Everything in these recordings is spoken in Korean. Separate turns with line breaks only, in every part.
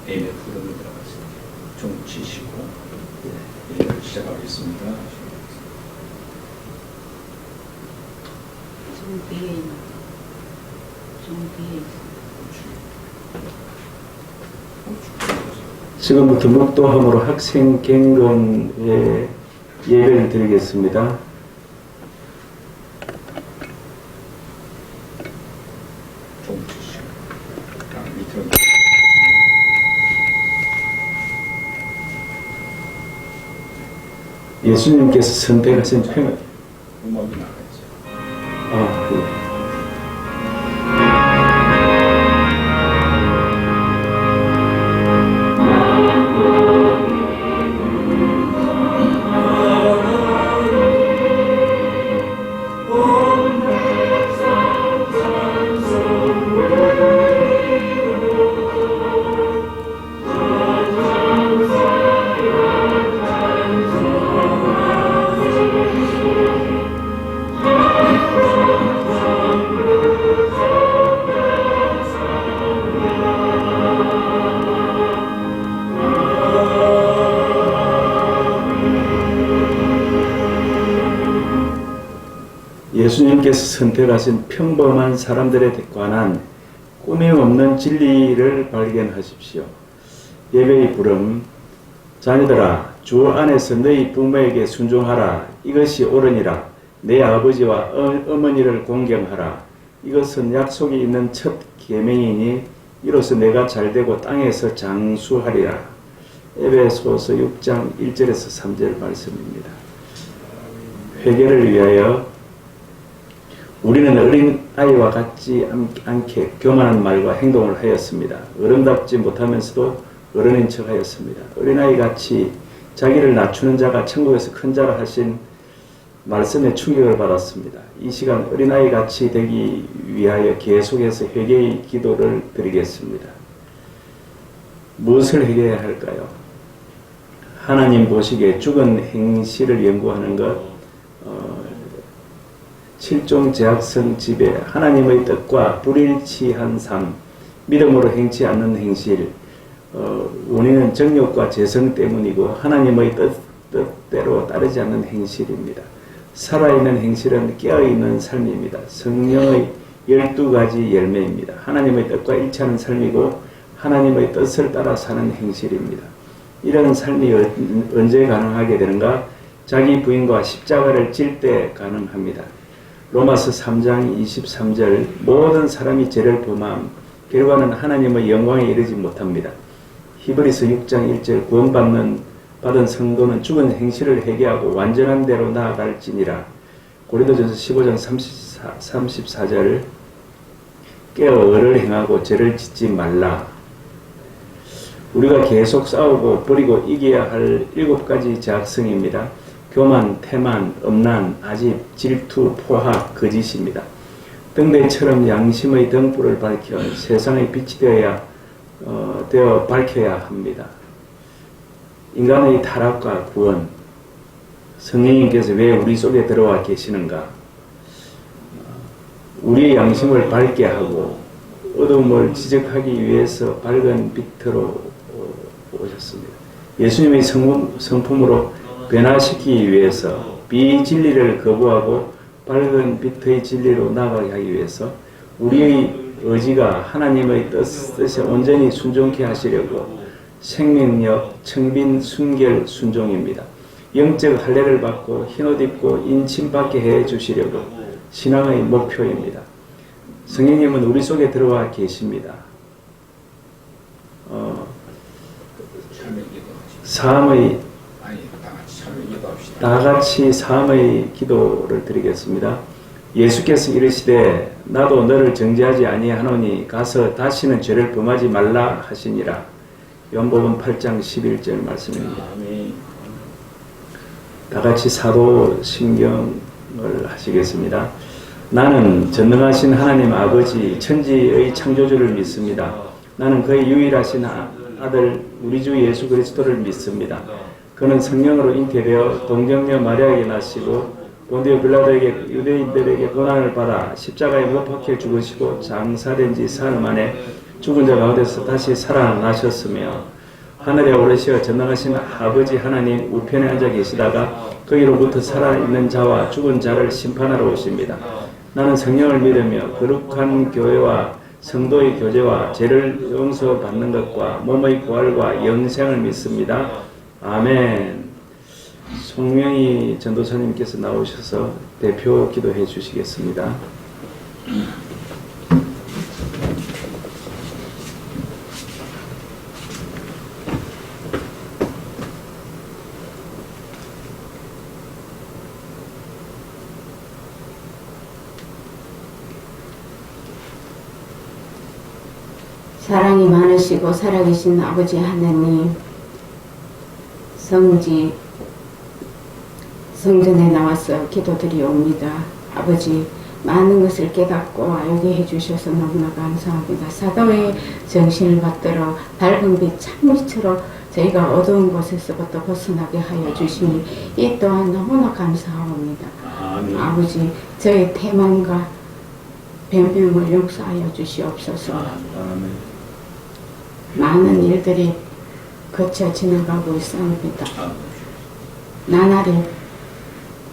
A의 흐름이 들어갔습니다. 좀 치시고 예배를 시작하겠습니다.
좀 뒤에 있는 좀 뒤에
지금부터 묵도함으로 학생 갱론의 예배를 드리겠습니다.
좀 치시고 밑으로
예수님께서 선택하신 평,
음악이 나가야죠.
예수님께서 선택하신 평범한 사람들에 관한 꾸밈 없는 진리를 발견하십시오. 예배의 부름, 자녀들아 주 안에서 너희 부모에게 순종하라. 이것이 옳으니라. 내 아버지와 어머니를 공경하라. 이것은 약속이 있는 첫 계명이니 이로써 내가 잘되고 땅에서 장수하리라. 에베소서 6장 1절에서 3절 말씀입니다. 회개를 위하여 우리는 어린아이와 같지 않게 교만한 말과 행동을 하였습니다. 어른답지 못하면서도 어른인 척 하였습니다. 어린아이같이 자기를 낮추는 자가 천국에서 큰 자라 하신 말씀에 충격을 받았습니다. 이 시간 어린아이같이 되기 위하여 계속해서 회개의 기도를 드리겠습니다. 무엇을 회개해야 할까요? 하나님 보시기에 죽은 행실을 연구하는 것, 실종제약성 지배, 하나님의 뜻과 불일치한 삶, 믿음으로 행치 않는 행실, 원인은 정욕과 재성 때문이고 하나님의 뜻대로 따르지 않는 행실입니다. 살아있는 행실은 깨어있는 삶입니다. 성령의 12가지 열매입니다. 하나님의 뜻과 일치하는 삶이고 하나님의 뜻을 따라 사는 행실입니다. 이런 삶이 언제 가능하게 되는가? 자기 부인과 십자가를 질 때 가능합니다. 로마서 3장 23절 모든 사람이 죄를 범함 결과는 하나님의 영광에 이르지 못합니다. 히브리서 6장 1절 구원받은 성도는 죽은 행실을 회개하고 완전한 대로 나아갈지니라. 고린도전서 15장 34절 깨어 의를 행하고 죄를 짓지 말라. 우리가 계속 싸우고 버리고 이겨야 할 7가지 제약성입니다. 교만, 태만, 음란, 아집, 질투, 포악, 거짓입니다. 등대처럼 양심의 등불을 밝혀 세상의 빛이 되어 밝혀야 합니다. 인간의 타락과 구원, 성령님께서 왜 우리 속에 들어와 계시는가? 우리의 양심을 밝게 하고 어둠을 지적하기 위해서 밝은 빛으로 오셨습니다. 예수님의 성품으로 변화시키기 위해서 비진리를 거부하고 밝은 빛의 진리로 나아가게 하기 위해서 우리의 의지가 하나님의 뜻에 온전히 순종케 하시려고 생명력, 청빈, 순결, 순종입니다. 영적 할례를 받고 흰옷 입고 인침받게 해주시려고 신앙의 목표입니다. 성령님은 우리 속에 들어와 계십니다. 사함의 다 같이 사함의 기도를 드리겠습니다. 예수께서 이르시되 나도 너를 정죄하지 아니하노니 가서 다시는 죄를 범하지 말라 하시니라. 요한복음 8장 11절 말씀입니다. 다 같이 사도신경을 하시겠습니다. 나는 전능하신 하나님 아버지 천지의 창조주를 믿습니다. 나는 그의 유일하신 아들 우리 주 예수 그리스도를 믿습니다. 그는 성령으로 잉태되어 동정녀 마리아에게 나시고 본디오 빌라도에게 유대인들에게 고난을 받아 십자가에 못 박혀 죽으시고 장사된 지 사흘 만에 죽은 자 가운데서 다시 살아나셨으며 하늘에 오르시어 전능하신 아버지 하나님 우편에 앉아 계시다가 거기로부터 살아있는 자와 죽은 자를 심판하러 오십니다. 나는 성령을 믿으며 거룩한 교회와 성도의 교제와 죄를 용서받는 것과 몸의 부활과 영생을 믿습니다. 아멘. 송명희 전도사님께서 나오셔서 대표 기도해 주시겠습니다.
사랑이 많으시고 살아계신 아버지 하나님, 성전에 나와서 기도드리옵니다. 아버지, 많은 것을 깨닫고 알게 해주셔서 너무나 감사합니다. 사도의 정신을 받들어 밝은 빛 찬미처럼 저희가 어두운 곳에서부터 벗어나게 하여 주시니 이 또한 너무나 감사합니다. 아버지, 저희 태만과 변명을 용서하여 주시옵소서. 많은 일들이 거쳐 지나가고 있습니다. 나날이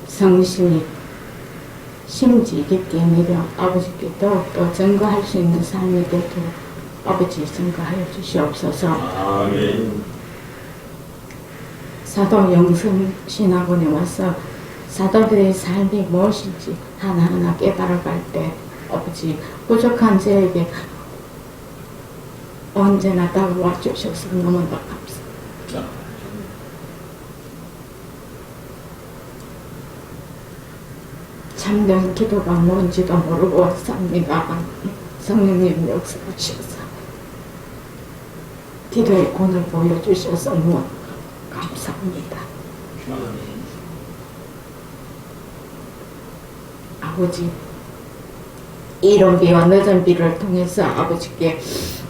성신이 심지 깊게 믿어 아버지께 더욱더 증거할 수 있는 삶이 되도록 아버지 증거하여 주시옵소서.
아멘.
사도 영성 신학원에 와서 사도들의 삶이 무엇인지 하나하나 깨달아갈 때 아버지 부족한 저에게 언제나 다가와 주셔서 너무나 감사합니다. 참된 기도가 뭔지도 모르고 삽니다. 성령님 역사하셔서 기도의 권을 보여주셔서 너무 감사합니다. 아버지, 이른 비와 늦은 비를 통해서 아버지께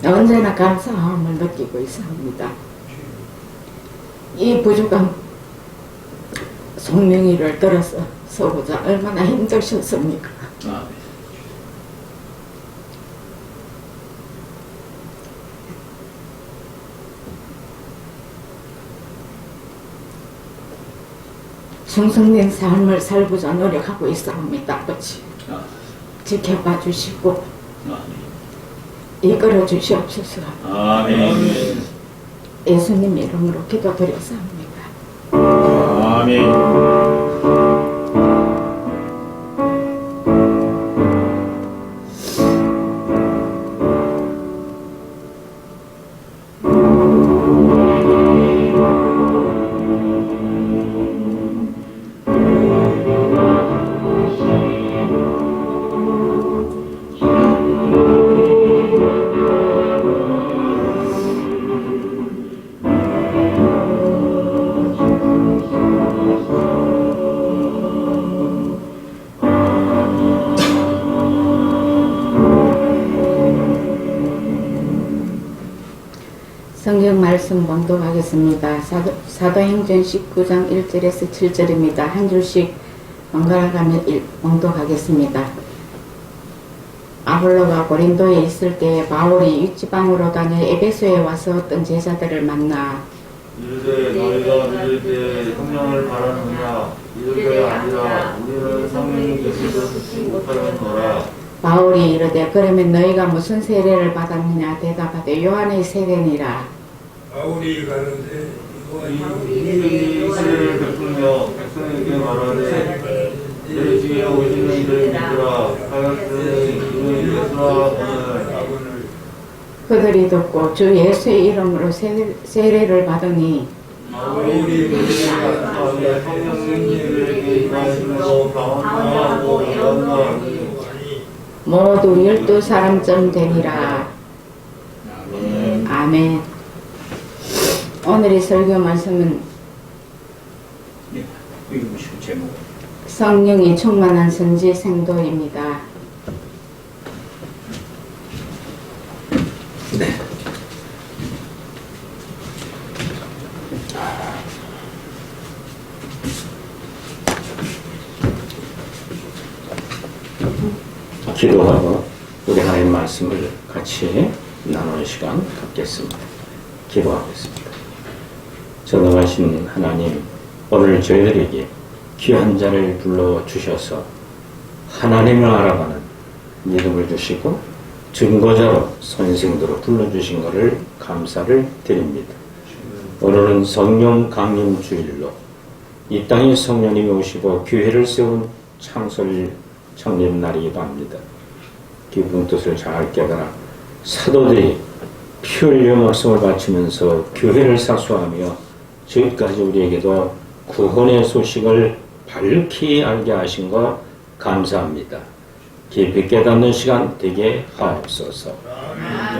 언제나 감사함을 느끼고 있습니다. 이 부족한 송명이를 들어서 서보자 얼마나 힘드셨습니까? 충성된 삶을 살고자 노력하고 있습니다. 아버지, 지켜봐 주시고 이끌어 주시옵소서.
아멘.
예수님 이름으로 기도드렸습니다.
아멘.
성경 말씀 봉독하겠습니다. 사도행전 19장 1절에서 7절입니다. 한 줄씩 번갈아 가며 봉독하겠습니다. 아볼로가 고린도에 있을 때에 바울이 육지방으로 다녀 에베소에 와서 어떤 제자들을 만나
이르되 너희가 믿을 때 성령을 바라느냐 이르되 아니라 우리는 성령께서 듣지 못하였노라.
바울이 이르되 그러면 너희가 무슨 세례를 받았느냐 대답하되 요한의 세례니라.
바울이 가는데
이 세례를 베풀며 백성에게 말하되 내 뒤에 오시는 이를 믿으라 하였으니 이는 예수라 하거늘.
그들이 듣고 주 예수의 이름으로 세례를 받으니
바울이 그들에게 성령님에게 임하시며 강원하고 이런다.
모두 12사람쯤 되니라. 아멘. 오늘의 설교 말씀은
읽으시고 제목.
성령이 충만한 선지 생도입니다.
기도하고 우리 하나님 말씀을 같이 나누는 시간 갖겠습니다. 기도하겠습니다. 전능하신 하나님, 오늘 저희들에게 귀한 자를 불러주셔서 하나님을 알아가는 믿음을 주시고 증거자로 선생들로 불러주신 것을 감사를 드립니다. 오늘은 성령 강림 주일로 이 땅에 성령님이 오시고 교회를 세운 창설 창립 날이기도 합니다. 깊은 뜻을 잘 깨달아 사도들이 피 흘려 목숨을 바치면서 교회를 사수하며 지금까지 우리에게도 구원의 소식을 밝히 알게 하신 것 감사합니다. 깊이 깨닫는 시간 되게 하옵소서.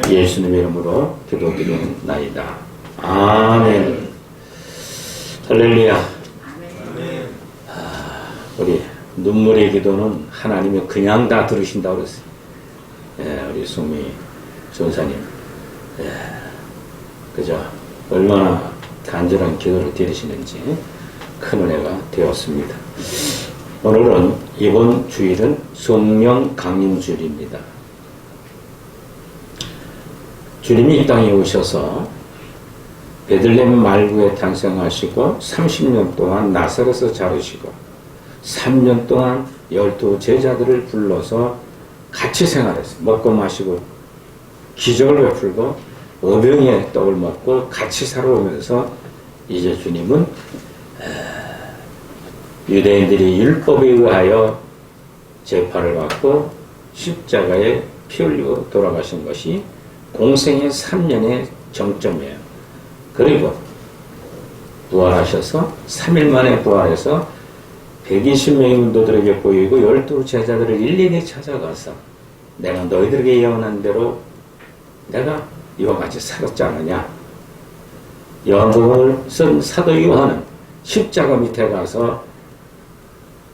예수님의 이름으로 기도드리나이다. 아멘. 할렐루야. 우리 눈물의 기도는 하나님이 그냥 다 들으신다고 그랬어요. 우리 송미 전사님, 그죠? 얼마나 간절한 기도를 드리시는지 큰 은혜가 되었습니다. 오늘은 이번 주일은 성령 강림 주일입니다. 주님이 이 땅에 오셔서 베들레헴 말구에 탄생하시고 30년 동안 나사렛에서 자르시고 3년 동안 12 제자들을 불러서 같이 생활했어요. 먹고 마시고 기적을 베풀고 어병의 떡을 먹고 같이 살아오면서 이제 주님은 유대인들이 율법에 의하여 재판을 받고 십자가에 피 흘리고 돌아가신 것이 공생의 3년의 정점이에요. 그리고 부활하셔서 3일 만에 부활해서 120명의 문도들에게 보이고 12 제자들을 일일이 찾아가서 내가 너희들에게 예언한 대로 내가 이와 같이 살았지 않느냐. 요한복음을 쓴 사도 요한은 십자가 밑에 가서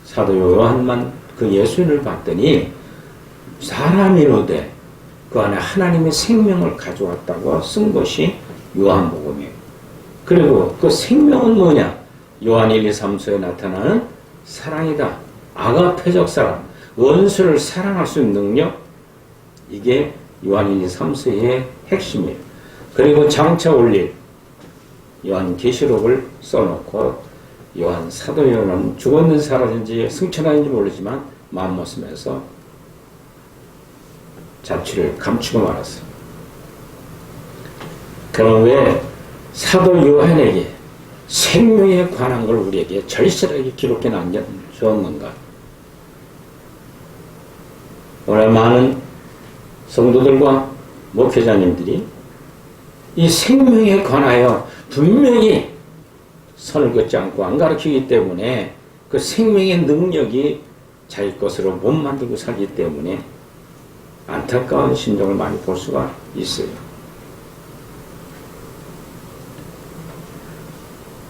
사도 요한만 그 예수님을 봤더니 사람이로되 그 안에 하나님의 생명을 가져왔다고 쓴 것이 요한복음이에요. 그리고 그 생명은 뭐냐? 요한 1, 2, 3서에 나타나는 사랑이다. 아가페적 사랑, 원수를 사랑할 수 있는 능력, 이게 요한 1, 2, 3서의 핵심이에요. 그리고 장차 올릴 요한 계시록을 써놓고 요한 사도 요한은 죽었는지 살아진지 승천하는지 모르지만 마음먹으면서 자취를 감추고 말았어요. 그럼 왜 사도 요한에게 생명에 관한 걸 우리에게 절실하게 기록해 남겨주었는가? 오늘 많은 성도들과 목회자님들이 이 생명에 관하여 분명히 선을 긋지 않고 안 가르치기 때문에 그 생명의 능력이 자기 것으로 못 만들고 살기 때문에 안타까운 심정을 많이 볼 수가 있어요.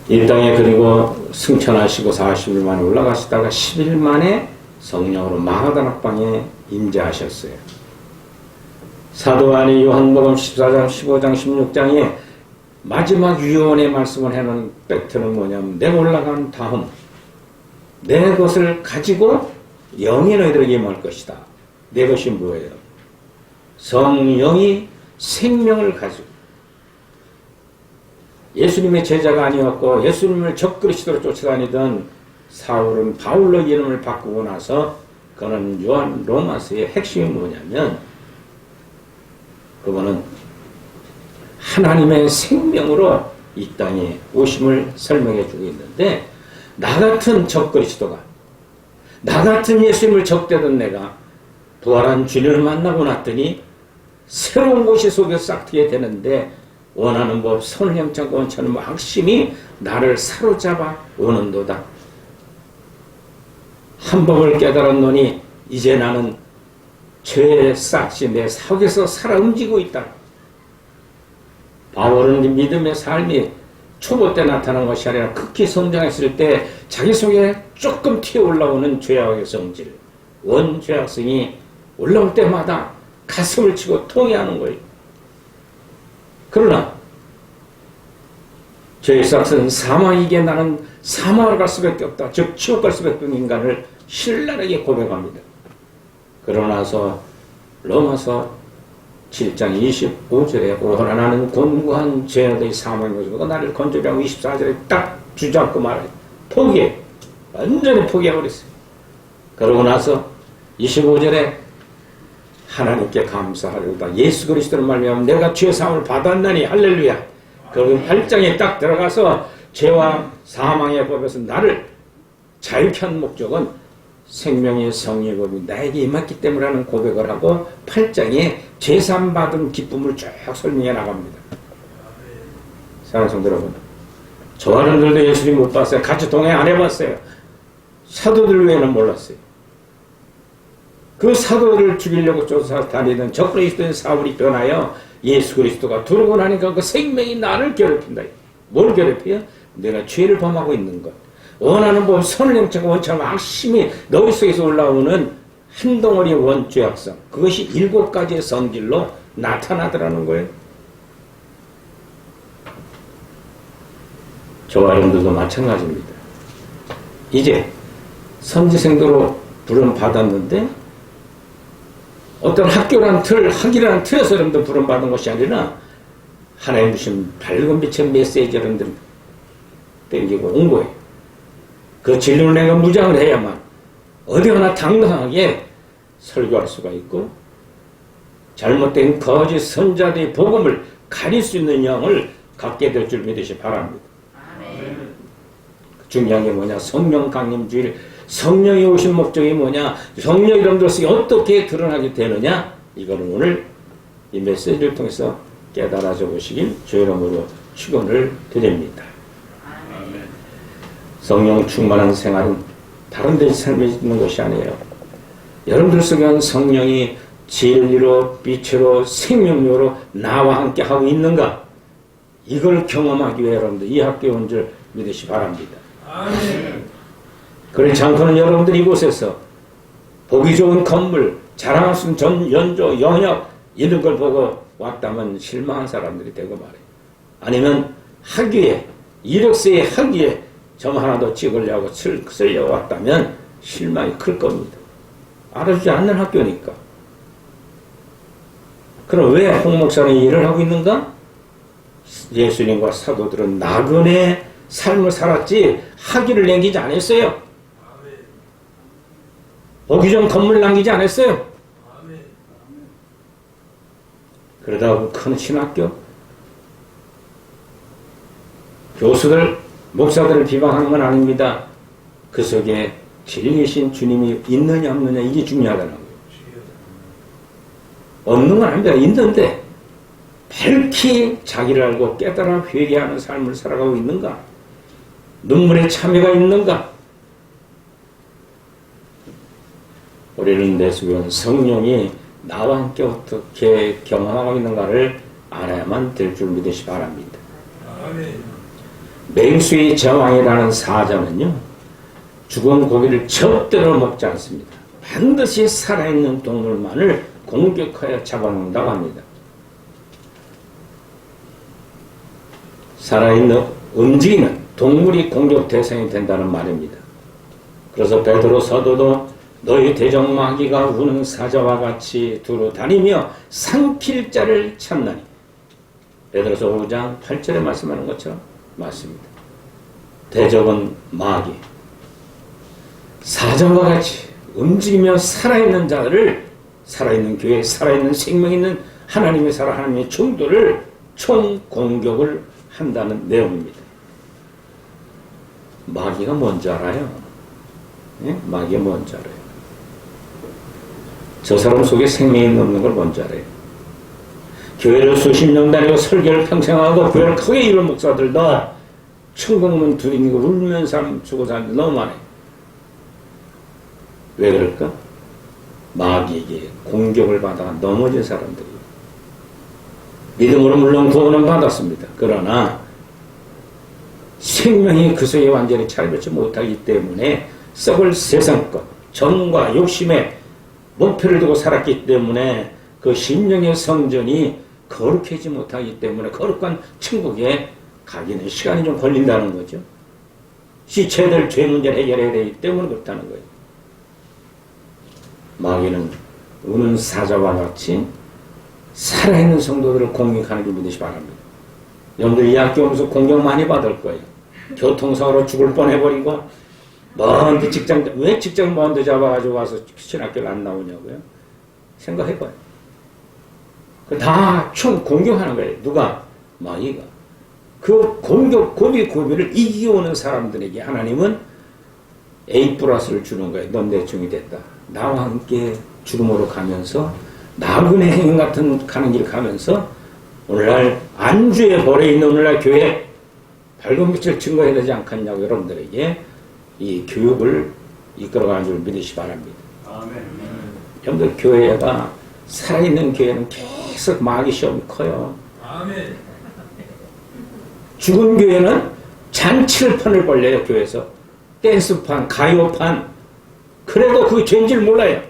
이 땅에 그리고 승천하시고 40일 만에 올라가시다가 10일 만에 성령으로 마가다락방에 임재하셨어요. 사도 안의 요한복음 14장, 15장, 16장에 마지막 유언의 말씀을 해놓은 팩트는 뭐냐면 내가 올라간 다음 내 것을 가지고 영이 너희들에게 임할 것이다. 내 것이 뭐예요? 성령이 생명을 가지고 예수님의 제자가 아니었고 예수님을 적그리스도로 쫓아다니던 사울은 바울로 이름을 바꾸고 나서 그는 요한 로마서의 핵심이 뭐냐면 그거는 하나님의 생명으로 이 땅에 오심을 설명해 주고 있는데 나 같은 적그리스도가 나 같은 예수님을 적대던 내가 부활한 주님을 만나고 났더니 새로운 곳이 속에 싹트게 되는데 원하는 법 선을 향창고 원하는 법 핵심이 나를 사로잡아 오는도다. 한 법을 깨달았노니 이제 나는 죄의 싹이 내 속에서 살아 움직이고 있다. 바울은 믿음의 삶이 초보 때 나타난 것이 아니라 극히 성장했을 때 자기 속에 조금 튀어 올라오는 죄악의 성질, 원죄악성이 올라올 때마다 가슴을 치고 통해하는 거예요. 그러나 죄의 싹은 사망이기에 나는 사망을 갈 수밖에 없다. 즉 지옥 갈 수밖에 없는 인간을 신랄하게 고백합니다. 그러나서 로마서
7장 25절에 오호라 나는 곤고한 죄인의 사망이고 나를 건져라고 24절에 딱 주잡고 말해. 포기해. 완전히 포기해버렸어요. 그러고 나서 25절에 하나님께 감사하려다 예수 그리스도를 말미암아 내가 죄 사함을 받았나니 할렐루야. 그리고 8장에 딱 들어가서 죄와 사망의 법에서 나를 자유케 한 목적은 생명의 성령의 법이 나에게 임했기 때문에 하는 고백을 하고 8장에 죄산 받은 기쁨을 쭉 설명해 나갑니다. 사랑하는 성도 여러분, 저와 여러분들도 예수님 못 봤어요. 같이 동행 안 해봤어요. 사도들 외에는 몰랐어요. 그 사도를 죽이려고 쫓아다니던 적그리스도인 사울이 변하여 예수 그리스도가 들어오고 나니까 그 생명이 나를 괴롭힌다. 뭘 괴롭혀요? 내가 죄를 범하고 있는 것. 원하는 법, 선을 행차고 원처럼 악심이 너희 속에서 올라오는 한 덩어리 원죄악성. 그것이 7가지의 성질로 나타나더라는 거예요. 저와 여러분들도 마찬가지입니다. 이제 선지생도로 부름 받았는데 어떤 학교란 틀, 학이라는 틀에서 여러분들 부름 받은 것이 아니라 하나님 주신 밝은 빛의 메시지 여러분들 땡기고 온 거예요. 그 진리를 내가 무장을 해야만 어디 하나 당당하게 설교할 수가 있고 잘못된 거짓 선자들의 복음을 가릴 수 있는 영을 갖게 될 줄 믿으시 바랍니다. 중요한 게 뭐냐? 성령 강림주의. 성령이 오신 목적이 뭐냐? 성령 이름들로서 어떻게 드러나게 되느냐? 이거는 오늘 이 메시지를 통해서 깨달아져 보시길 주의 이름으로 축원을 드립니다. 성령 충만한 생활은 다른 데 삶에 있는 것이 아니에요. 여러분들 속에 성령이 진리로 빛으로 생명력으로 나와 함께 하고 있는가? 이걸 경험하기 위해 여러분들 이 학교에 온 줄 믿으시 바랍니다.
아멘.
그렇지 않고는 여러분들 이곳에서 보기 좋은 건물, 자랑할 수 있는 연조, 영역 이런 걸 보고 왔다면 실망한 사람들이 되고 말이에요. 아니면 학위에, 이력서에 학위에 점 하나도 찍으려고 쓰려고 왔다면 실망이 클 겁니다. 알아주지 않는 학교니까. 그럼 왜 홍 목사는 일을 하고 있는가? 예수님과 사도들은 나그네 삶을 살았지 학위를 남기지 않았어요. 보기 좋은 건물 남기지 않았어요. 그러다 큰 신학교 교수들 목사들을 비방하는 건 아닙니다. 그 속에 진리이신 주님이 있느냐 없느냐 이게 중요하다는 거예요. 없는 건 아닙니다. 있는데 밝히 자기를 알고 깨달아 회개하는 삶을 살아가고 있는가? 눈물에 참여가 있는가? 우리는 내 속에 성령이 나와 함께 어떻게 경험하고 있는가를 알아야만 될 줄 믿으시 바랍니다. 맹수의 제왕이라는 사자는요, 죽은 고기를 절대로 먹지 않습니다. 반드시 살아있는 동물만을 공격하여 잡아먹는다고 합니다. 살아있는 움직이는 동물이 공격 대상이 된다는 말입니다. 그래서 베드로 사도도 너희 대적마귀가 우는 사자와 같이 두루 다니며 삼킬 자를 찾나니 베드로서 5장 8절에 말씀하는 것처럼 맞습니다. 대적은 마귀, 사자와 같이 움직이며 살아있는 자들을 살아있는 교회, 살아있는 생명 있는 하나님의 살아 하나님의 충돌을 총공격을 한다는 내용입니다. 마귀가 뭔지 알아요? 예? 마귀가 뭔지 알아요? 저 사람 속에 생명이 없는 걸 뭔지 알아요? 교회를 수십 년 다니고 설교를 평생 하고 교회를 크게 이룬 목사들도 천국문 두드리고 울면서 죽고 사는데 너무 많아요. 왜 그럴까? 마귀에게 공격을 받아 넘어진 사람들이에요. 믿음으로 물론 구원은 받았습니다. 그러나 생명이 그 속에 완전히 차려지 못하기 때문에 썩을 세상것, 정과 욕심에 목표를 두고 살았기 때문에 그 심령의 성전이 거룩하지 못하기 때문에 거룩한 천국에 가기는 시간이 좀 걸린다는 거죠. 시체들 죄 문제를 해결해야 되기 때문에 그렇다는 거예요. 마귀는 우는 사자와 같이 살아있는 성도들을 공격하는 줄 믿으시 바랍니다. 여러분들 이 학교 오면서 공격 많이 받을 거예요. 교통사고로 죽을 뻔해버리고 먼데 직장, 왜 직장 먼데 잡아가지고 와서 신학교를 안 나오냐고요? 생각해봐요. 다 총 공격하는 거예요. 누가? 마귀가. 그 공격, 고비를 이겨오는 사람들에게 하나님은 A 플러스를 주는 거예요. 넌 내 종이 됐다. 나와 함께 주름으로 가면서 나그네 행 같은 가는 길 가면서 오늘날 안주에 벌에 있는 오늘날 교회 밝은 빛을 증거해야 되지 않겠냐고 여러분들에게 이 교육을 이끌어가는 줄 믿으시 바랍니다. 여러분들 교회가 살아있는 교회는 계속 마귀 시험이 커요.
아멘.
죽은 교회는 잔치를 판을 벌려요. 교회에서 댄스판, 가요판. 그래도 그게 죄인지를 몰라요.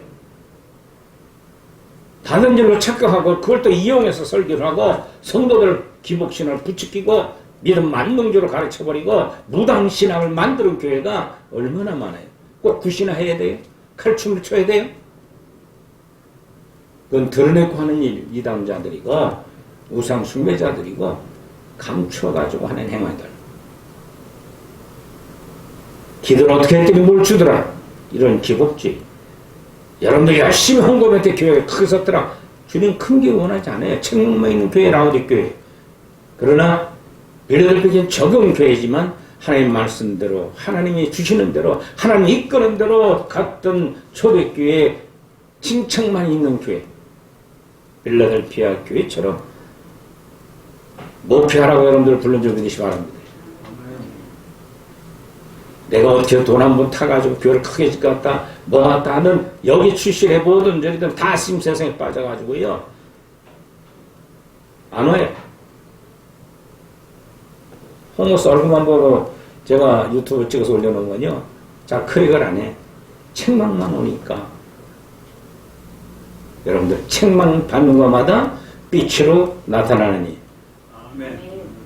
다른 일로 착각하고 그걸 또 이용해서 설교를 하고 성도들 기복신을 부추기고 믿음 만능주로 가르쳐버리고 무당신앙을 만드는 교회가 얼마나 많아요. 꼭 굿이나 해야 돼요? 칼춤을 춰야 돼요? 그건 드러내고 하는 이단자들이고 우상 숭배자들이고 감추어가지고 하는 행위들. 기도를 어떻게 했더니 뭘 주더라. 이런 기복주의. 여러분들 열심히 헌금할 때 교회가 크게 섰더라. 주님 큰 교회 원하지 않아요. 책망만 있는 교회 라오디 교회. 그러나 빌라델피아는 적은 교회지만 하나님 말씀대로 하나님이 주시는 대로 하나님이 이끄는 대로 갔던 초대교회 칭찬만 있는 교회. 빌라델피아 교회처럼 목회하라고 여러분들 불러줘 믿으시 바랍니다. 내가 어떻게 돈 한 번 타가지고 교회를 크게 짓겠다 뭐 하다 하는 여기 출신해 보든 저기든 다 심세상에 빠져가지고요 안 와요. 홍모스 얼굴만 보고 제가 유튜브 찍어서 올려놓은 건요 자 클릭을 안 해. 책망만 오니까 여러분들 책망 받는 것마다 빛으로 나타나느니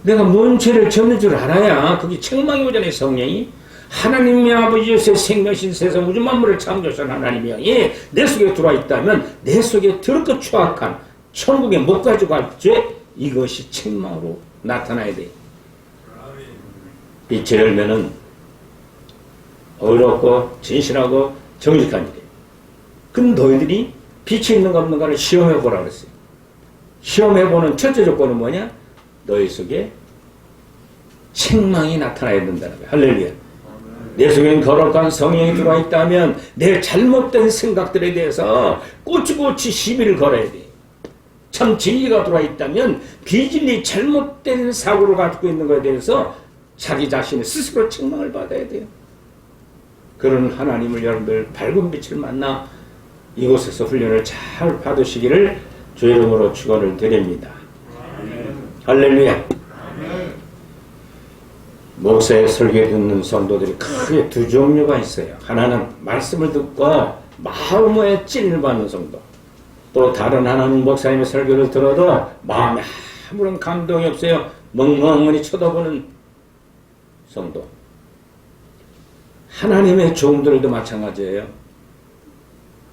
내가 뭔 죄를 졌는 줄 알아야 그게 책망이 오잖아요. 성령이 하나님의 아버지 요새 생명신 세상 우주 만물을 창조하신 하나님의 영이 내 속에 들어와 있다면 내 속에 더럽고 추악한 천국에 못 가지고 갈 죄 이것이 책망으로 나타나야 돼. 빛을 열면은 어렵고 진실하고 정직한 일이에요. 그럼 너희들이 빛이 있는가 없는가를 시험해보라 그랬어요. 시험해보는 첫째 조건은 뭐냐? 너희 속에 책망이 나타나야 된다는 거예요. 할렐루야. 내 속에는 거룩한 성령이 들어와 있다면 내 잘못된 생각들에 대해서 꼬치꼬치 시비를 걸어야 돼. 참 진리가 들어와 있다면 비진리 잘못된 사고를 가지고 있는 것에 대해서 자기 자신이 스스로 책망을 받아야 돼요. 그런 하나님을 여러분들 밝은 빛을 만나 이곳에서 훈련을 잘 받으시기를 주 이름으로 축원을 드립니다. 할렐루야. 목사의 설교에 듣는 성도들이 크게 두 종류가 있어요. 하나는 말씀을 듣고 마음에 찔림을 받는 성도. 또 다른 하나는 목사님의 설교를 들어도 마음에 아무런 감동이 없어요. 멍멍하니 쳐다보는 성도. 하나님의 종들도 마찬가지예요.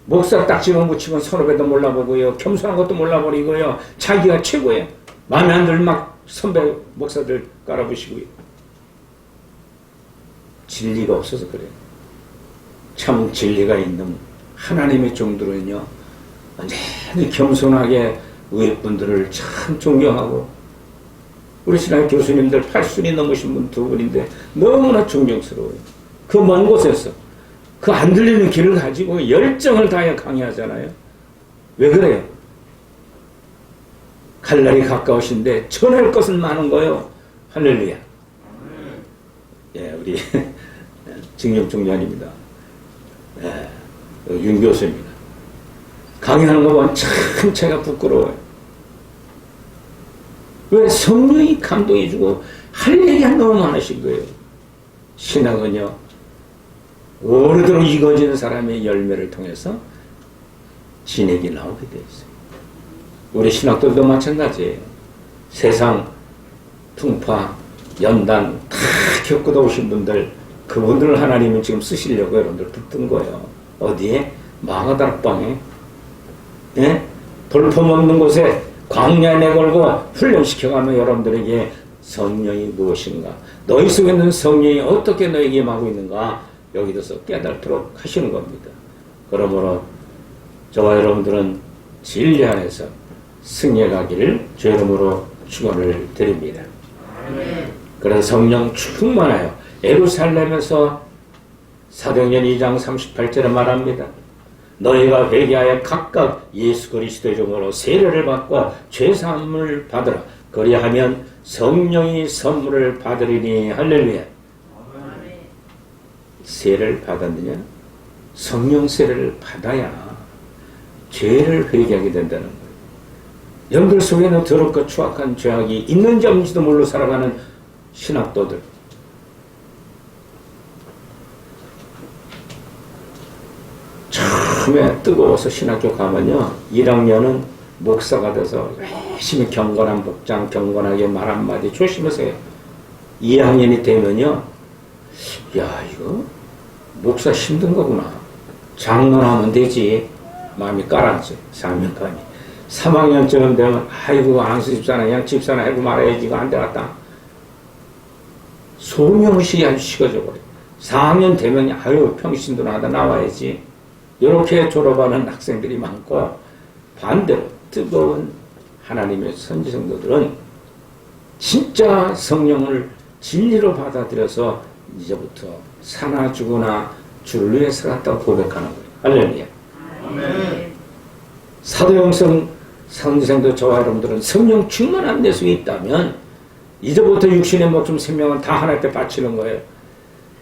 목사 딱지만 붙이면 선후배도 몰라보고요. 겸손한 것도 몰라버리고요. 자기가 최고예요. 마음에 안 들면 막 선배 목사들 깔아부시고요. 진리가 없어서 그래요. 참 진리가 있는 하나님의 종들은요. 언제나 겸손하게 위에 분들을 참 존경하고 우리 신학 교수님들 80순이 넘으신 분 두 분인데 너무나 존경스러워요. 그 먼 곳에서 그 안 들리는 길을 가지고 열정을 다해 강의하잖아요. 왜 그래요? 갈 날이 가까우신데 전할 것은 많은 거예요. 할렐루야. 예, 우리 증영총장입니다. 예, 윤 교수입니다. 강의하는 거 보면 참 제가 부끄러워요. 왜? 성령이 감동해주고 할 얘기가 너무 많으신 거예요. 신학은요, 오래도록 익어지는 사람의 열매를 통해서 진액이 나오게 되어 있어요. 우리 신학들도 마찬가지예요. 세상 풍파, 연단 다 겪어다 오신 분들, 그분들을 하나님은 지금 쓰시려고 여러분들 붙든 거예요. 어디에? 마가다락방에, 예? 볼품 없는 곳에 광야에 내걸고 훈련시켜가며 여러분들에게 성령이 무엇인가, 너희 속에 있는 성령이 어떻게 너에게 임하고 있는가 여기 대해서 깨닫도록 하시는 겁니다. 그러므로 저와 여러분들은 진리 안에서 승리하기를 주 이름으로 축원을 드립니다. 그래서 성령 충만하여 예루살렘에서 사도행전 2장 38절에 말합니다. 너희가 회개하여 각각 예수 그리스도의 이름으로 세례를 받고 죄사함을 받으라. 그리하면 성령이 선물을 받으리니. 할렐루야. 세례를 받았느냐? 성령 세례를 받아야 죄를 회개하게 된다는 거예요. 여러분들 속에는 더럽고 추악한 죄악이 있는지 없는지도 모르고 살아가는 신학도들, 처음에 뜨거워서 신학교 가면요 1학년은 목사가 돼서 열심히 경건한 복장, 경건하게 말 한마디 조심하세요. 2학년이 되면요, 야 이거 목사 힘든 거구나, 장로하면 되지, 마음이 깔았지. 4학년까지 3학년쯤 되면 아이고 안수 집사나 그냥 집사나 하고 말아야지, 이거 안 되겠다, 소명의식이 아주 식어져 버려. 4학년 되면 아유 평신도 나다 나와야지, 이렇게 졸업하는 학생들이 많고, 반대로 뜨거운 하나님의 선지성도들은 진짜 성령을 진리로 받아들여서 이제부터 사나 죽으나 주를 위해 살았다고 고백하는 거예요. 할렐루야. 사도행전 선지생도 저와 여러분들은 성령 충만한 데 속에 있다면 이제부터 육신의 목숨 생명은 다 하나님 앞에 바치는 거예요.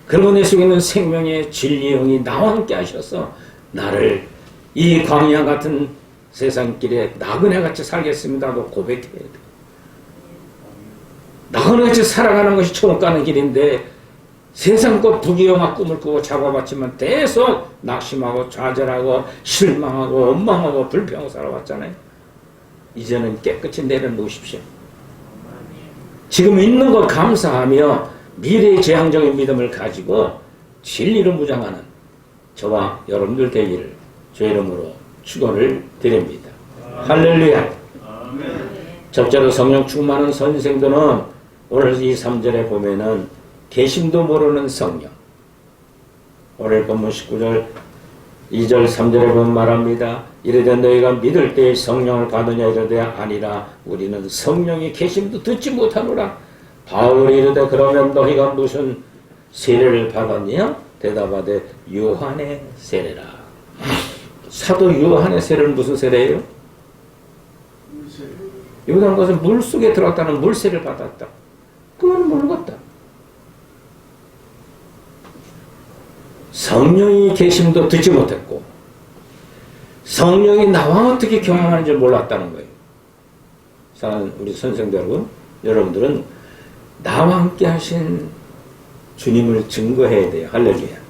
그리고 내 속에 있는 생명의 진리의 영이 나와 함께 하셔서 나를 이 광야 같은 세상길에 나그네같이 살겠습니다 하고 고백해야 돼요. 나그네같이 살아가는 것이 천국 가는 길인데 세상껏 부귀영화 꿈을 꾸고 잡아봤지만 계속 낙심하고 좌절하고 실망하고 원망하고 불평하고 살아왔잖아요. 이제는 깨끗이 내려놓으십시오. 지금 있는 것 감사하며 미래의 재앙적인 믿음을 가지고 진리를 무장하는 저와 여러분들 되기를 주 이름으로 축원을 드립니다. 할렐루야. 첫째로 성령 충만한 선생들은 오늘 이 3절에 보면은 계심도 모르는 성령, 오늘 본문 19절 2절 3절에 보면 말합니다. 이르되 너희가 믿을 때에 성령을 받으냐 이르되 아니라 우리는 성령이 계심도 듣지 못하노라. 바울이 이르되 그러면 너희가 무슨 세례를 받았냐? 대답하되 요한의 세례라. 사도 요한의 세례는 무슨 세례예요? 요한 것은 물속에 들어갔다는 물세를 받았다. 그건 모르겠다. 성령이 계심도 듣지 못했고 성령이 나와 어떻게 경험하는지 몰랐다는 거예요. 사랑하는 우리 선생들 여러분들은 나와 함께 하신 주님을 증거해야 돼요. 할렐루야.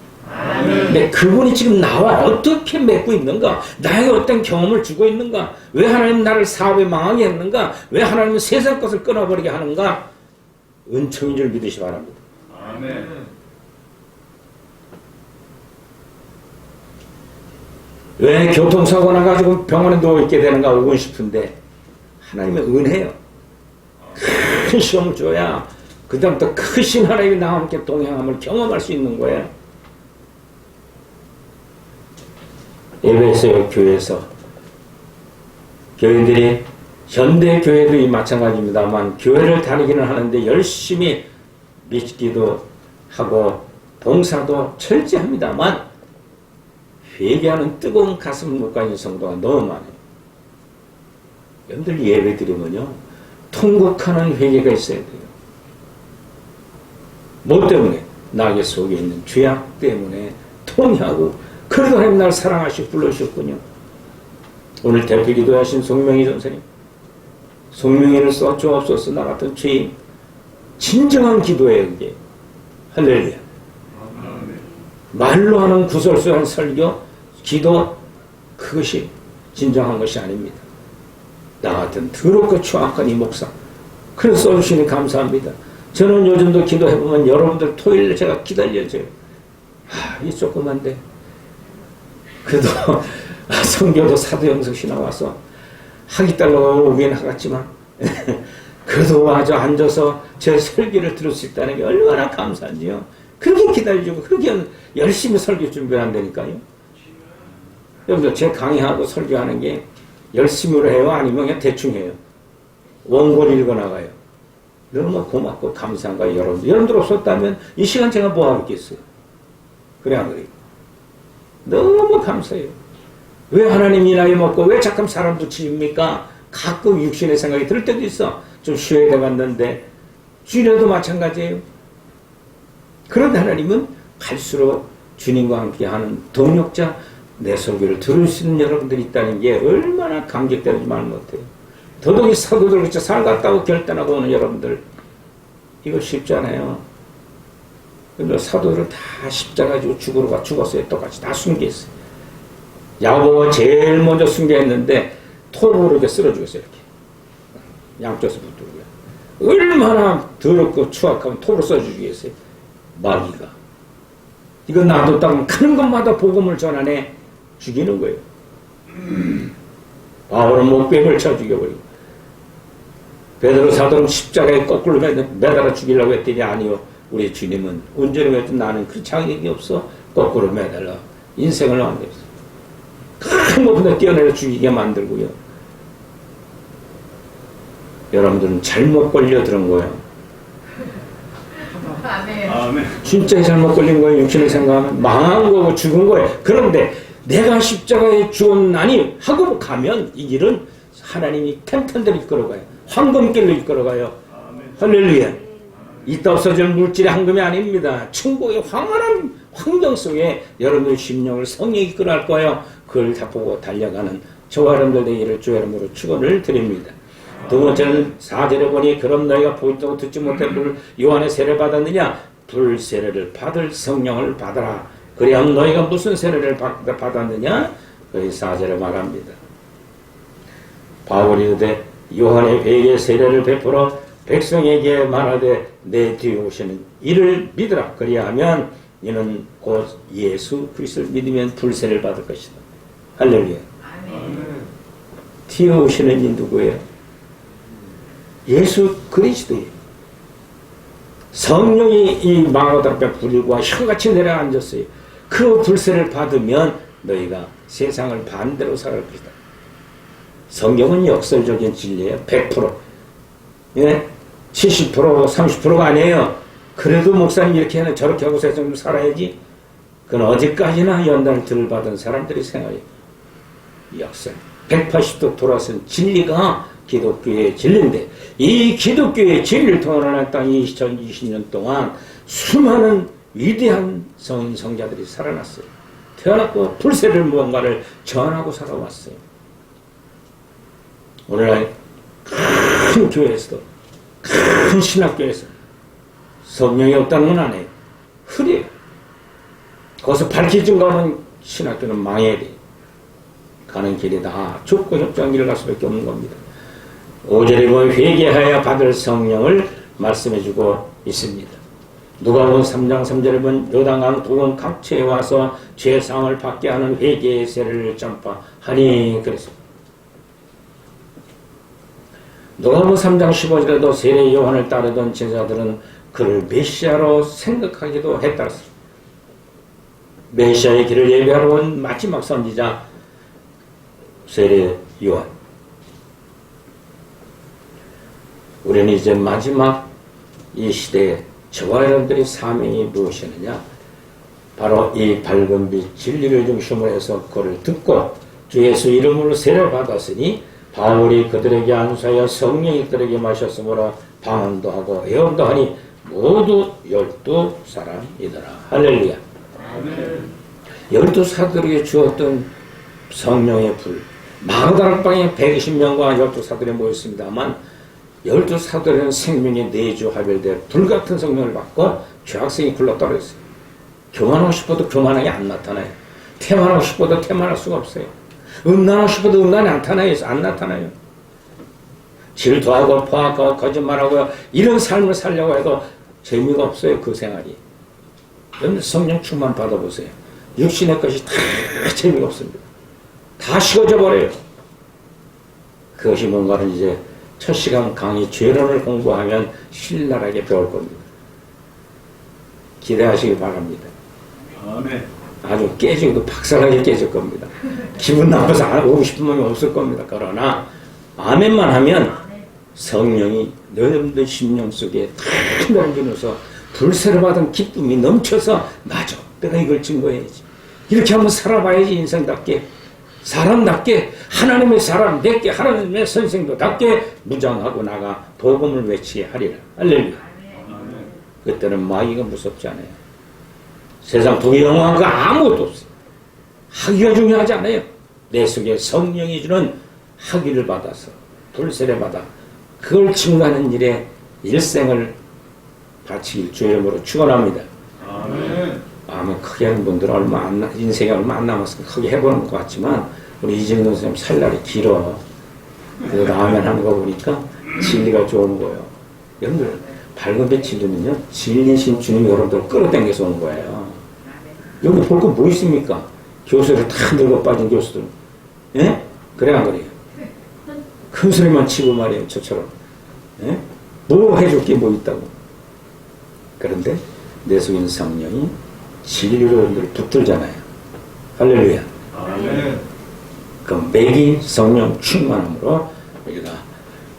근데 그분이 지금 나와 어떻게 맺고 있는가, 나에게 어떤 경험을 주고 있는가, 왜 하나님 나를 사업에 망하게 했는가, 왜 하나님은 세상 것을 끊어버리게 하는가, 은총인 줄 믿으시 바랍니다.
아멘.
왜 교통사고 나가지고 병원에 누워있게 되는가 오고 싶은데 하나님의 은혜요. 큰 시험을 줘야 그 다음부터 크신 하나님이 나와 함께 동행함을 경험할 수 있는 거예요. 예배에서 교회에서 교인들이 현대교회도 이 마찬가지입니다만 교회를 다니기는 하는데 열심히 믿기도 하고 봉사도 철저합니다만 회개하는 뜨거운 가슴을 못 가진 성도가 너무 많아요. 여러분들 예배 드리면요 통곡하는 회개가 있어야 돼요. 뭐 때문에? 나의 속에 있는 죄악 때문에 통회하고 그래도 하나님 날 사랑하시고 불러주셨군요. 오늘 대표 기도하신 송명희 전사님, 송명희를 써주옵소서. 나 같은 죄인 진정한 기도예요. 그게 할렐루야. 말로 하는 구설수한 설교, 기도, 그것이 진정한 것이 아닙니다. 나 같은 더럽고 추악한 이 목사, 그래서 써주시니 감사합니다. 저는 요즘도 기도해보면 여러분들 토요일 제가 기다려줘요. 이 조그만데 그래도 성교도 사도영석씨 나와서 학이 딸로 오긴 하겠지만 그래도 와서 앉아서 제 설교를 들을 수 있다는 게 얼마나 감사한지요. 그렇게 기다려주고 그렇게 열심히 설교 준비한다니까요. 여러분들 제 강의하고 설교하는 게 열심히로 해요? 아니면 그냥 대충 해요? 원고를 읽어나가요? 너무 고맙고 감사한 거예요. 여러분들 없었다면 이 시간 제가 뭐 하겠어요? 그래 안 그래요? 너무 감사해요. 왜 하나님이 나이 먹고 왜 자꾸 사람 붙입니까? 가끔 육신의 생각이 들 때도 있어. 좀 쉬어야 되겠는데 주일에도 마찬가지예요. 그런데 하나님은 갈수록 주님과 함께하는 동력자, 내 설교를 들을 수 있는 여러분들이 있다는 게 얼마나 감격되는지 말 못해요. 더더욱이 사도들 그렇죠. 살 갔다고 결단하고 오는 여러분들 이거 쉽지 않아요. 근데 사도들은 다 십자가 지고 죽었어요. 똑같이 다 숨겼어요. 야고보가 제일 먼저 숨겨했는데 토로 이렇게 쓸어 죽였어요. 이렇게 양쪽에서 붙들고요. 얼마나 더럽고 추악하면 토로 써 죽이겠어요. 마귀가 이거 놔뒀다면 가는 것마다 복음을 전하네 죽이는 거예요. 바울은 목뱀을 쳐 죽여버리고 베드로 사도는 십자가에 거꾸로 매달아 죽이려고 했더니 아니요. 우리 주님은 온전히 했던 나는 그 자격이 없어. 거꾸로 매달라 인생을 만들었어. 큰 것보다 뛰어내려 죽이게 만들고요. 여러분들은 잘못 걸려 들은 거예요.
아멘.
진짜 잘못 걸린 거예요. 육신을 생각하면 망한 거고 죽은 거예요. 그런데 내가 십자가에 죽었나니 하고 가면 이 길은 하나님이 탱탱대로 이끌어가요. 황금길로 이끌어가요. 할렐루야. 이따 없어질 물질의 황금이 아닙니다. 천국의 황활한 환경 속에 여러분의 심령을 성령이 이끌어갈 거예요. 그걸 다 보고 달려가는 저와 여러분들 되기를 주의 이름으로 축원을 드립니다. 두 번째는 4절에 보니 그럼 너희가 보지도 듣지 못한 불 요한의 세례를 받았느냐? 불 세례를 받을 성령을 받아라. 그래야 너희가 무슨 세례를 받았느냐? 거기 4절에 말합니다. 바울이 그때 요한의 회개 세례를 베풀어 백성에게 말하되 내 뒤에 오시는 이를 믿으라. 그리하면 이는 곧 예수 그리스도를 믿으면 불세를 받을 것이다. 할렐루야. 뒤에 오시는 이 누구예요? 예수 그리스도예요. 성령이 이 망하다 앞에 불과 혀같이 내려앉았어요. 그 불세를 받으면 너희가 세상을 반대로 살아갈 것이다. 성경은 역설적인 진리예요. 100%. 예? 70%, 30%가 아니에요. 그래도 목사님 이렇게 하는 저렇게 하고 세상 좀 살아야지. 그건 어디까지나 연단을 들받은 사람들이 생각해요. 역설. 180도 돌아선 진리가 기독교의 진리인데 이 기독교의 진리를 통하는 땅 2020년 동안 수많은 위대한 성인 성자들이 살아났어요. 태어났고 불세를 무언가를 전하고 살아왔어요. 오늘날 큰 교회에서도 큰 신학교에서 성령이 없다는 건 아니에요. 흐려요. 거기서 밝혀진 거는 신학교는 망해야 돼요. 가는 길이 다 좁고 협정한 길을 갈 수밖에 없는 겁니다. 5절에 보면 회개하여 받을 성령을 말씀해주고 있습니다. 누가복음 3장 3절에 보면 요단강 동원 각처에 와서 죄사함을 받게 하는 회개의 세례를 전파하니 그랬습니다. 누가복음 3장 15절에도 세례 요한을 따르던 제자들은 그를 메시아로 생각하기도 했다. 메시아의 길을 예배하러 온 마지막 선지자 세례 요한. 우리는 이제 마지막 이 시대에 저와 여러분들의 사명이 무엇이느냐? 바로 이 밝은 빛 진리를 중심으로 해서 그를 듣고 주 예수 이름으로 세례를 받았으니 바울이 그들에게 안수하여 성령이 그들에게 마셨으므로 방언도 하고 예언도 하니 모두 12사람이더라. 할렐루야.
아멘.
12사들에게 주었던 성령의 불. 마가다락방에 120명과 12사들이 모였습니다만 12사들은 생명의 내주 하별돼 불같은 성령을 받고 죄학생이 굴러떨어졌어요. 교만하고 싶어도 교만하게 안 나타나요. 태만하고 싶어도 태만할 수가 없어요. 음란하고 싶어도 음란이 안 나타나요. 질투하고 포악하고 거짓말하고 이런 삶을 살려고 해도 재미가 없어요. 그 생활이. 여러분 성령 충만 받아보세요. 육신의 것이 다 재미가 없습니다. 다 식어져 버려요. 그것이 뭔가는 이제 첫 시간 강의 죄론을 공부하면 신랄하게 배울 겁니다. 기대하시기 바랍니다.
아멘.
아주 깨지고 박살나게 깨질 겁니다. 기분 나빠서 안 오고 싶은 마음이 없을 겁니다. 그러나 아멘만 하면 성령이 여러분들 심령 속에 탁 넘기면서 불세를 받은 기쁨이 넘쳐서 맞아, 내가 이걸 증거해야지. 이렇게 한번 살아봐야지. 인생답게, 사람답게, 하나님의 사람답게, 하나님의 선생도답게 무장하고 나가 복음을 외치게 하리라. 할렐루야. 그때는 마귀가 무섭지 않아요. 세상 부귀영화한 거 아무것도 없어요. 학위가 중요하지 않아요. 내 속에 성령이 주는 학위를 받아서 불세를 받아 그걸 증거하는 일에 일생을 바치길 주의 이름으로 축원합니다.
아멘.
아마 크게 하는 분들은 인생이 얼마 안 남았으니까 크게 해보는 것 같지만 우리 이정돈 선생님 살날이 길어. 그 라면 하는 거 보니까 진리가 좋은 거예요. 여러분들 밝은 빛 진리는요, 진리신 주님이 여러분들 끌어당겨서 오는 거예요. 여기 볼 거 뭐 있습니까? 교수를 다 늙어 빠진 교수들. 예? 그래 안 그래요? 큰 소리만 치고 말이에요, 저처럼. 예? 뭐 해줄 게 뭐 있다고. 그런데 내 속에 있는 성령이 진리로 여러분들 붙들잖아요. 할렐루야.
아멘.
그 매기 성령 충만함으로 우리가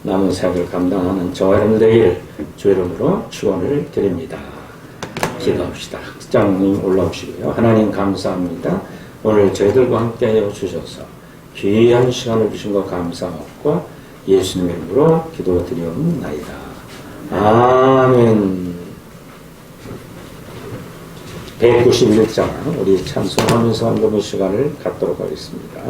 남은 사역을 감당하는 저와 여러분들에게 주의 이름으로 축원을 드립니다. 기도합시다. 학장님 올라오시고요. 하나님 감사합니다. 오늘 저희들과 함께하여 주셔서 귀한 시간을 주신 것 감사하고 예수님 이름으로 기도드리옵나이다. 아멘. 191장 우리 찬송하면서 한번 시간을 갖도록 하겠습니다.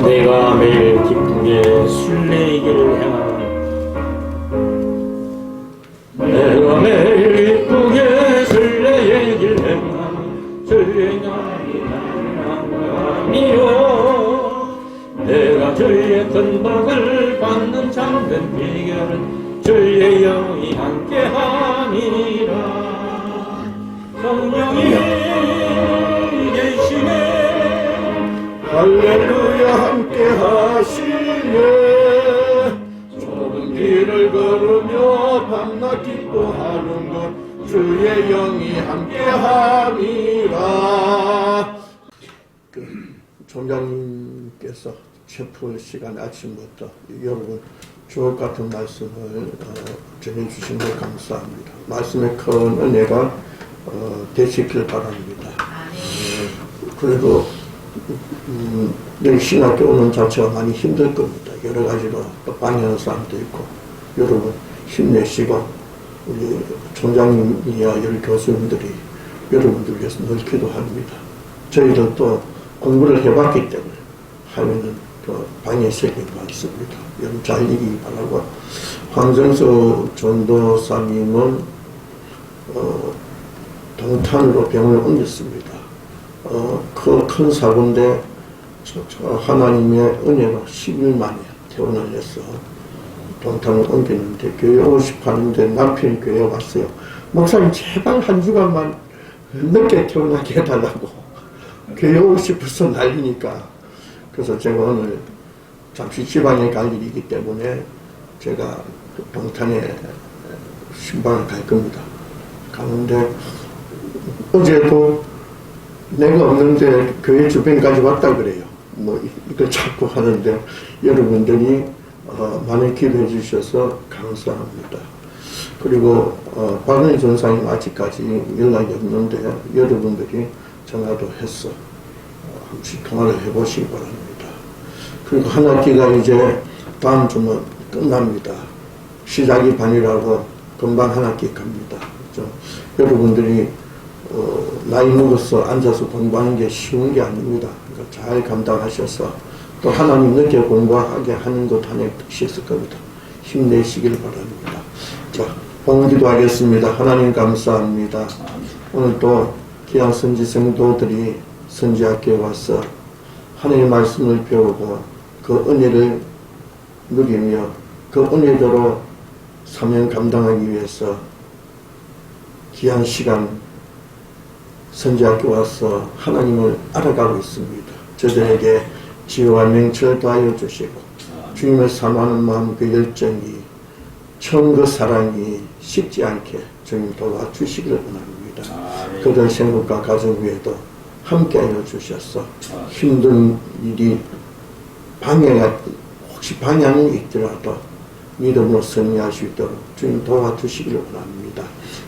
내가 매일 기쁘게 순례의 길을 행하는 내가 매일 기쁘게 순례의 길을 행하는 주의 영이 나니요 내가 주의 큰 복을 받는 참된 비결은 주의 영이 함께함이라 성령이 계시네
할렐루야 함께 하시네 좁은 길을 걸으며 밤낮 기도하는 것 주의 영이 함께 함이라. 총장님께서 체포 시간 아침부터 여러분 주옥 같은 말씀을 전해주신 것 감사합니다. 말씀의 큰 은혜가 되시길 바랍니다. 그래도 늘 신학교 오는 자체가 많이 힘들 겁니다. 여러 가지로 또 방해하는 사람도 있고 여러분 힘내시고 우리 총장님이야 여러 교수님들이 여러분들 위해서 늘 기도합니다. 저희들도 공부를 해봤기 때문에 하면은 또 방해색이 많습니다. 여러분 잘 이기기 바라고 황정수 전도사님은 동탄으로 병을 옮겼습니다. 그 큰 사고인데 하나님의 은혜로 10일 만에 퇴원을 해서 동탄을 옮겼는데 교회 오고 싶었는데 남편이 교회에 왔어요. 목사님 제발 한 주간만 늦게 퇴원하게 해달라고. 교회 오고 싶어서 난리니까. 그래서 제가 오늘 잠시 지방에 갈 일이기 때문에 제가 동탄에 신방을 갈 겁니다. 가는데 어제도 내가 없는데 교회 주변까지 왔다 그래요. 뭐 이걸 자꾸 하는데 여러분들이 많이 기도해 주셔서 감사합니다. 그리고 박은희 전사님 아직까지 연락이 없는데 여러분들이 전화도 해서 한 번씩 통화를 해보시기 바랍니다. 그리고 한 학기가 이제 다음 주면 끝납니다. 시작이 반이라고 금방 한 학기 갑니다. 여러분들이 나이 먹어서 앉아서 공부하는 게 쉬운 게 아닙니다. 그러니까 잘 감당하셔서 또 하나님 늦게 공부하게 하는 것 하나의 뜻이 있을 겁니다. 힘내시길 바랍니다. 자, 봉기도 하겠습니다. 하나님 감사합니다. 오늘 또 귀한 선지 성도들이 선지학교에 와서 하나님의 말씀을 배우고 그 은혜를 누리며 그 은혜대로 사명 감당하기 위해서 귀한 시간 선지학교 와서 하나님을 알아가고 있습니다. 저들에게 지혜와 명철을 더하여 주시고 주님을 사모하는 마음 그 열정이 처음 그 사랑이 식지 않게 주님 도와주시기를 원합니다. 그들 생각과 가정 위에도 함께하여 주셔서 힘든 일이 혹시 방향이 있더라도 믿음으로 승리할 수 있도록 주님 도와주시기를 원합니다.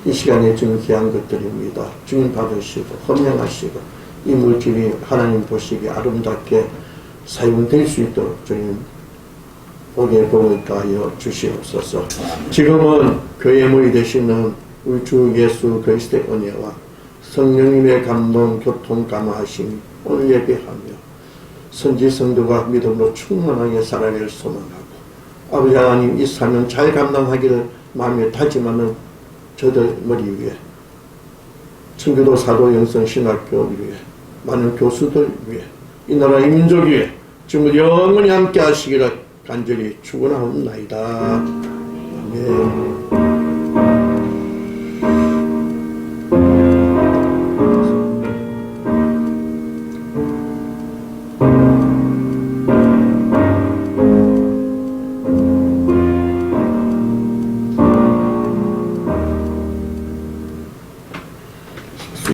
이 시간에 주님 귀한 것들입니다. 주님 받으시고 헌명하시고 이 물질이 하나님 보시기에 아름답게 사용될 수 있도록 주님 복의 복을 다하여 주시옵소서. 지금은 교회 모이 되시는 우리 주 예수 그리스도의 은혜와 성령님의 감동 교통 감화하심이 오늘 예배하며 선지 성도가 믿음으로 충만하게 살아갈 소망하고 아버지 하나님 이 사명 잘 감당하기를 마음에 다짐하는 저들 머리 위에 청교도 사도 영성 신학교 위에 많은 교수들 위에 이 나라 이 민족 위에 지금 영원히 함께 하시기를 간절히 축원하옵나이다. 아멘.